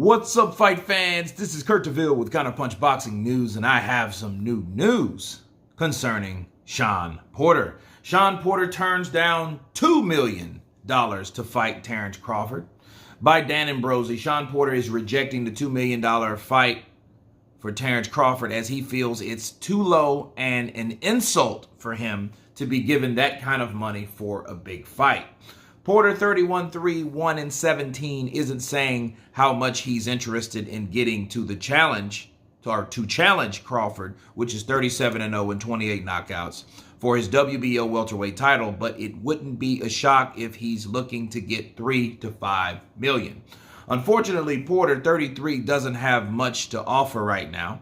What's up, fight fans? This is Kurt DeVille with Counterpunched Boxing News, and I have some new news concerning Shawn Porter. Shawn Porter turns down $2 million to fight Terence Crawford. By Dan Ambrosi, Shawn Porter is rejecting the $2 million fight for Terence Crawford as he feels it's too low and an insult for him to be given that kind of money for a big fight. Porter, 31-3, 1-17, isn't saying how much he's interested in getting to the challenge, or to challenge Crawford, which is 37-0 and 28 knockouts, for his WBO welterweight title, but it wouldn't be a shock if he's looking to get $3 to $5 million. Unfortunately, Porter, 33, doesn't have much to offer right now,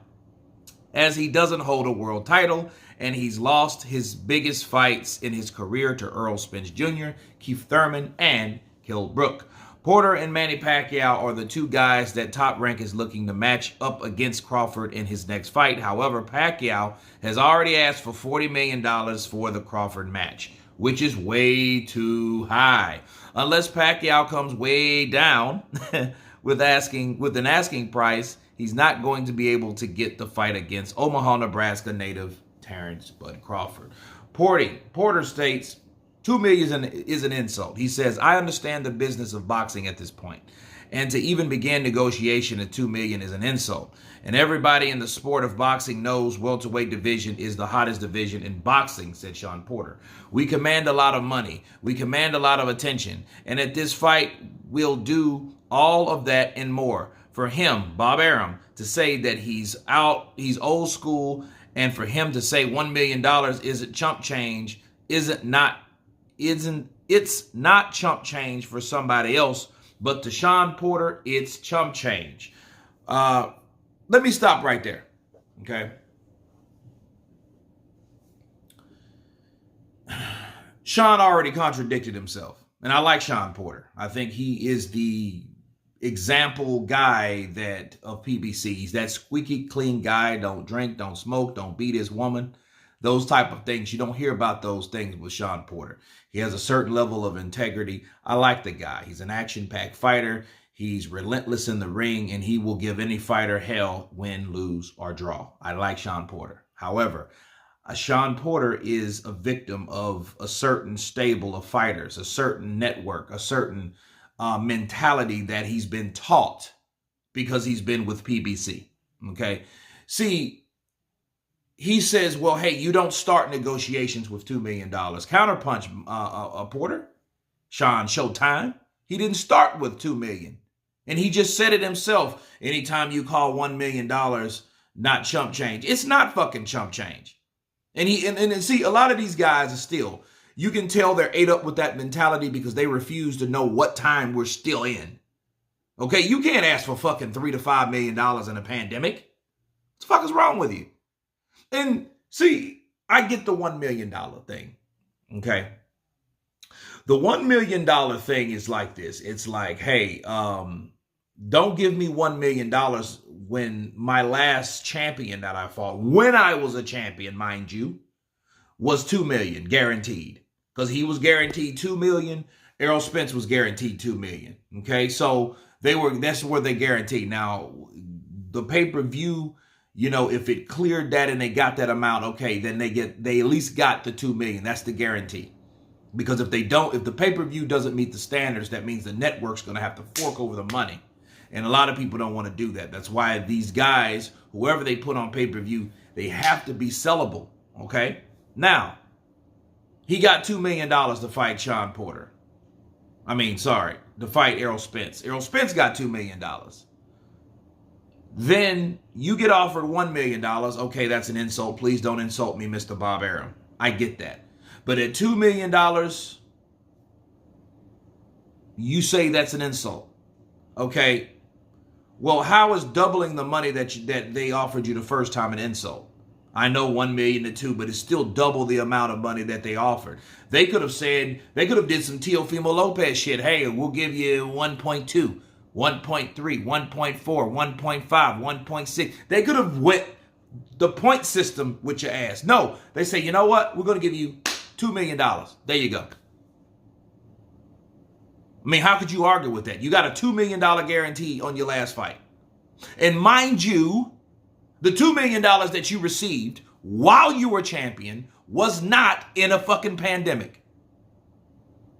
as he doesn't hold a world title, and he's lost his biggest fights in his career to Errol Spence Jr., Keith Thurman, and Kell Brook. Porter and Manny Pacquiao are the two guys that Top Rank is looking to match up against Crawford in his next fight. However, Pacquiao has already asked for $40 million for the Crawford match, which is way too high. Unless Pacquiao comes way down with an asking price, he's not going to be able to get the fight against Omaha, Nebraska native Terence Bud Crawford. Porter states, $2 million is an insult. He says, I understand the business of boxing at this point, and to even begin negotiation at $2 million is an insult. And everybody in the sport of boxing knows welterweight division is the hottest division in boxing, said Shawn Porter. We command a lot of money. We command a lot of attention. And at this fight, we'll do all of that and more. For him, Bob Arum, to say that he's old school, and for him to say $1 million isn't chump change, it's not chump change for somebody else, but to Shawn Porter, it's chump change. Let me stop right there, okay? Shawn already contradicted himself, and I like Shawn Porter. I think he is the example guy of PBC. He's that squeaky clean guy. Don't drink, don't smoke, don't beat his woman. Those type of things. You don't hear about those things with Shawn Porter. He has a certain level of integrity. I like the guy. He's an action-packed fighter. He's relentless in the ring, and he will give any fighter hell, win, lose, or draw. I like Shawn Porter. However, Shawn Porter is a victim of a certain stable of fighters, a certain network, a certain mentality that he's been taught because he's been with PBC. Okay. See, he says, well, hey, you don't start negotiations with $2 million. Counterpunch, Porter, Shawn Showtime, he didn't start with $2 million. And he just said it himself. Anytime you call $1 million not chump change, it's not fucking chump change. And see, a lot of these guys are still, you can tell they're ate up with that mentality because they refuse to know what time we're still in. Okay, you can't ask for fucking $3 to $5 million in a pandemic. What the fuck is wrong with you? And see, I get the $1 million thing. Okay, the $1 million thing is like this. It's like, hey, don't give me $1 million when my last champion that I fought, when I was a champion, mind you, was $2 million guaranteed. Because he was guaranteed $2 million. Errol Spence was guaranteed $2 million. Okay, so that's where they guaranteed. Now, the pay-per-view, you know, if it cleared that and they got that amount, okay, then they at least got the $2 million. That's the guarantee. Because if the pay-per-view doesn't meet the standards, that means the network's going to have to fork over the money. And a lot of people don't want to do that. That's why these guys, whoever they put on pay-per-view, they have to be sellable. Okay, now, he got $2 million to fight Shawn Porter. To fight Errol Spence. Errol Spence got $2 million. Then you get offered $1 million. Okay, that's an insult. Please don't insult me, Mr. Bob Arum. I get that. But at $2 million, you say that's an insult. Okay, well, how is doubling the money that they offered you the first time an insult? I know $1 million to $2 million, but it's still double the amount of money that they offered. They could have did some Teofimo Lopez shit. Hey, we'll give you 1.2, 1.3, 1.4, 1.5, 1.6. They could have went the point system with your ass. No, they say, you know what? We're going to give you $2 million. There you go. I mean, how could you argue with that? You got a $2 million guarantee on your last fight. And mind you, the $2 million that you received while you were champion was not in a fucking pandemic.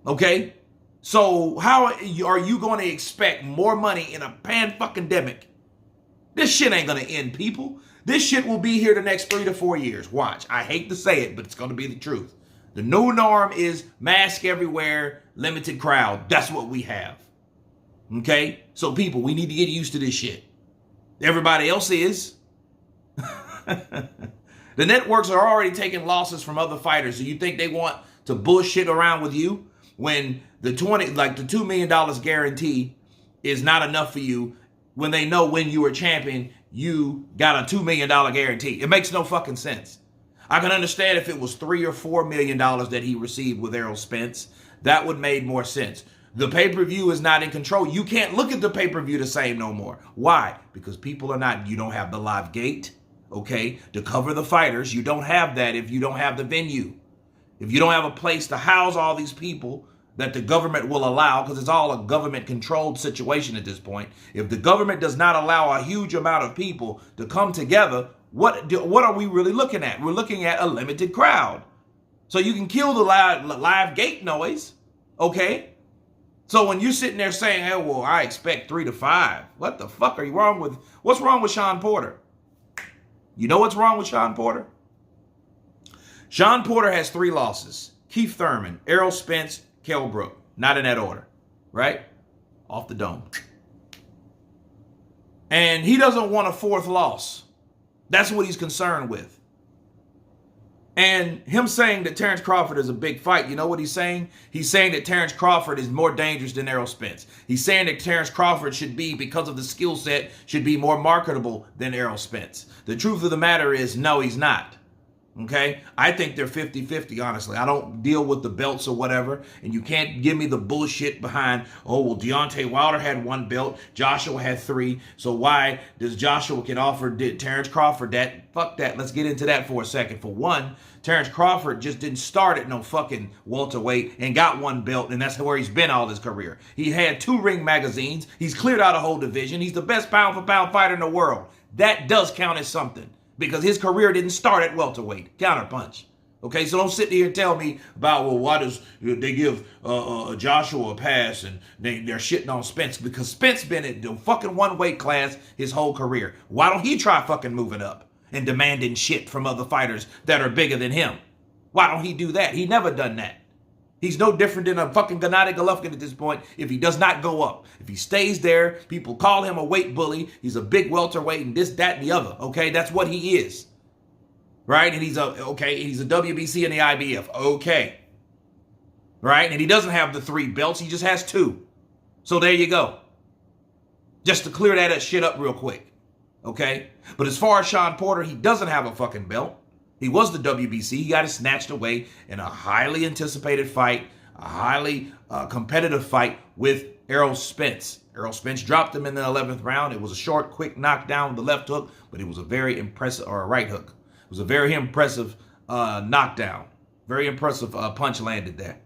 Okay? So how are you going to expect more money in a pan-fucking-demic? This shit ain't going to end, people. This shit will be here the next 3 to 4 years. Watch. I hate to say it, but it's going to be the truth. The new norm is mask everywhere, limited crowd. That's what we have. Okay? So people, we need to get used to this shit. Everybody else is. The networks are already taking losses from other fighters. So you think they want to bullshit around with you when the $2 million guarantee is not enough for you when they know when you were champion, you got a $2 million guarantee. It makes no fucking sense. I can understand if it was $3 or $4 million that he received with Errol Spence. That would make more sense. The pay-per-view is not in control. You can't look at the pay-per-view the same no more. Why? Because people are not, you don't have the live gate, okay, to cover the fighters. You don't have that if you don't have the venue. If you don't have a place to house all these people that the government will allow, because it's all a government-controlled situation at this point. If the government does not allow a huge amount of people to come together, what are we really looking at? We're looking at a limited crowd. So you can kill the live gate noise, okay? So when you're sitting there saying, hey, well, I expect 3 to 5, what the fuck are you wrong with? What's wrong with Shawn Porter? You know what's wrong with Shawn Porter? Shawn Porter has 3 losses. Keith Thurman, Errol Spence, Kell Brook. Not in that order, right? Off the dome. And he doesn't want a 4th loss. That's what he's concerned with. And him saying that Terence Crawford is a big fight, you know what he's saying? He's saying that Terence Crawford is more dangerous than Errol Spence. He's saying that Terence Crawford should be, because of the skill set, should be more marketable than Errol Spence. The truth of the matter is, no, he's not. Okay? I think they're 50-50, honestly. I don't deal with the belts or whatever, and you can't give me the bullshit behind, oh, well, Deontay Wilder had 1 belt, Joshua had 3, so why does Joshua can offer Terence Crawford that? Fuck that. Let's get into that for a second. For one, Terence Crawford just didn't start at no fucking welterweight and got 1 belt, and that's where he's been all his career. He had 2 ring magazines. He's cleared out a whole division. He's the best pound-for-pound fighter in the world. That does count as something, because his career didn't start at welterweight. Counterpunch. Okay, so don't sit here and tell me about, well, why does they give Joshua a pass and they're shitting on Spence? Because Spence been in the fucking 1 weight class his whole career. Why don't he try fucking moving up and demanding shit from other fighters that are bigger than him? Why don't he do that? He never done that. He's no different than a fucking Gennady Golovkin at this point if he does not go up. If he stays there, people call him a weight bully. He's a big welterweight and this, that, and the other. Okay, that's what he is. Right? And he's a WBC and the IBF. Okay. Right? And he doesn't have the 3 belts. He just has 2. So there you go. Just to clear that shit up real quick. Okay? But as far as Shawn Porter, he doesn't have a fucking belt. He was the WBC. He got it snatched away in a highly anticipated fight, a highly competitive fight with Errol Spence. Errol Spence dropped him in the 11th round. It was a short, quick knockdown with the left hook, but it was a very impressive, or a right hook. It was a very impressive knockdown. Very impressive punch landed there.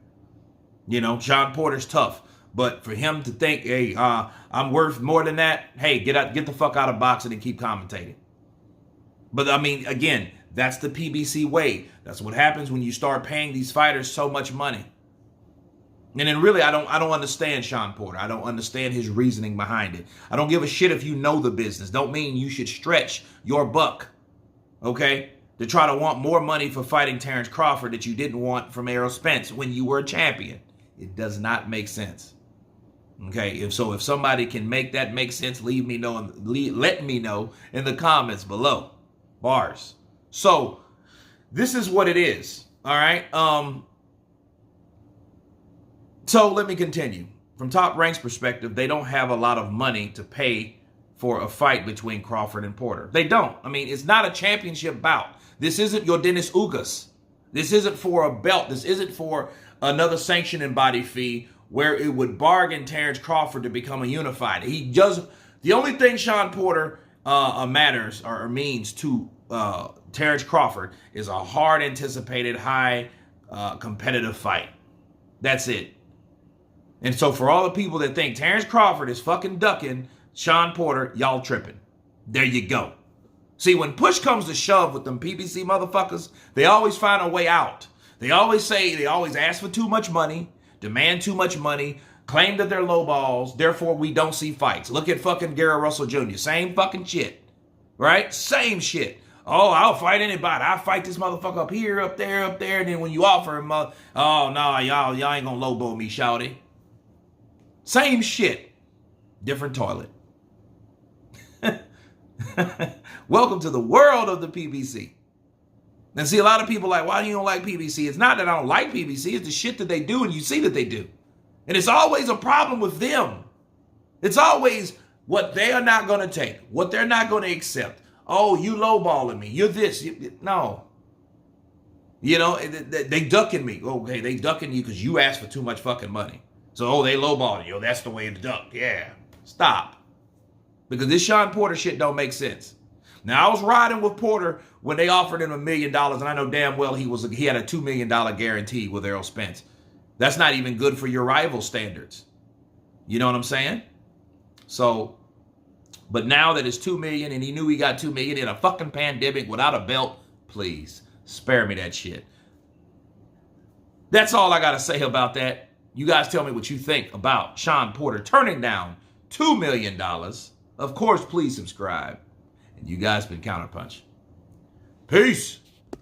You know, Shawn Porter's tough. But for him to think, hey, I'm worth more than that, hey, get the fuck out of boxing and keep commentating. But I mean, again, that's the PBC way. That's what happens when you start paying these fighters so much money. And then really, I don't understand Shawn Porter. I don't understand his reasoning behind it. I don't give a shit if you know the business. Don't mean you should stretch your buck, okay, to try to want more money for fighting Terence Crawford that you didn't want from Errol Spence when you were a champion. It does not make sense. Okay, if somebody can make that make sense, let me know in the comments below. Bars. So, this is what it is. All right. So let me continue. From Top Rank's perspective, they don't have a lot of money to pay for a fight between Crawford and Porter. They don't. I mean, it's not a championship bout. This isn't your Dennis Ugas. This isn't for a belt. This isn't for another sanctioning body fee where it would bargain Terence Crawford to become a unified. The only thing Shawn Porter matters or means to Terence Crawford is a hard anticipated, high competitive fight. That's it. And so for all the people that think Terence Crawford is fucking ducking Shawn Porter, y'all tripping. There you go. See, when push comes to shove with them PBC motherfuckers, they always find a way out. They always ask for too much money, demand too much money, claim that they're low balls, therefore we don't see fights. Look at fucking Gary Russell Jr. Same fucking shit, right? Same shit. Oh, I'll fight anybody. I'll fight this motherfucker up here, up there, up there. And then when you offer him, oh, no, y'all ain't gonna lowball me, shawty. Same shit. Different toilet. Welcome to the world of the PBC. And see, a lot of people like, why do you don't like PBC? It's not that I don't like PBC. It's the shit that they do, and you see that they do. And it's always a problem with them. It's always what they are not going to take, what they're not going to accept. Oh, you lowballing me. You're this. No. You know, they ducking me. Okay, they ducking you because you asked for too much fucking money. So, oh, they lowballing you. That's the way to duck. Yeah. Stop. Because this Shawn Porter shit don't make sense. Now, I was riding with Porter when they offered him $1 million, and I know damn well he had a $2 million guarantee with Errol Spence. That's not even good for your rival standards. You know what I'm saying? So, but now that it's $2 million and he knew he got $2 million in a fucking pandemic without a belt, please spare me that shit. That's all I got to say about that. You guys tell me what you think about Shawn Porter turning down $2 million. Of course, please subscribe. And you guys been Counterpunched. Peace.